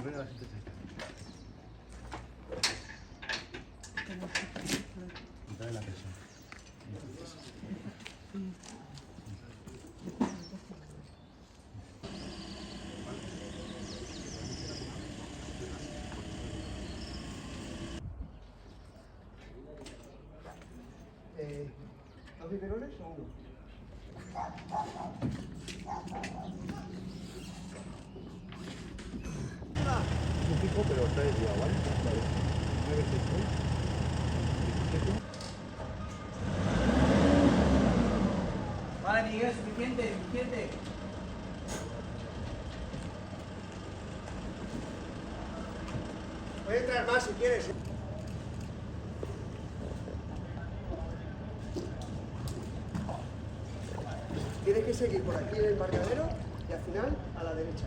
venga la gente cerca. Dale la presión. ¿Dos biberones o uno? Un pico, pero está desviado, ¿vale? Vale. 9, 6, 17. Vale, Miguel, suficiente, suficiente. Puede entrar más si quieres. Tienes que seguir por aquí en el embarcadero y al final a la derecha.